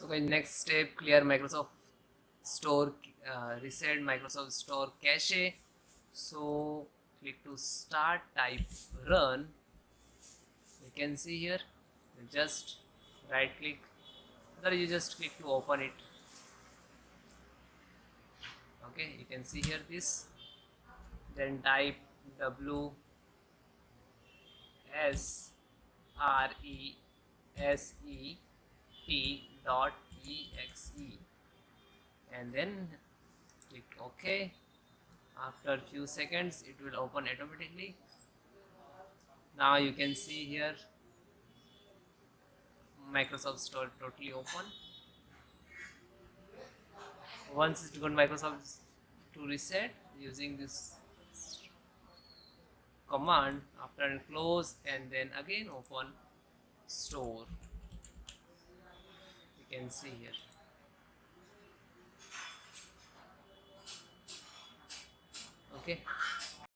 So guys, next step, clear Microsoft Store, reset Microsoft Store cache. So click to start, type run. You can see here, you just right click, or you just click to open it. Okay, you can see here this, then type wsreset.exe and then click OK. After few seconds it will open automatically. Now you can see here Microsoft Store totally open. Once it's got Microsoft to reset using this command, after close and then again open store, you can see here. Okay,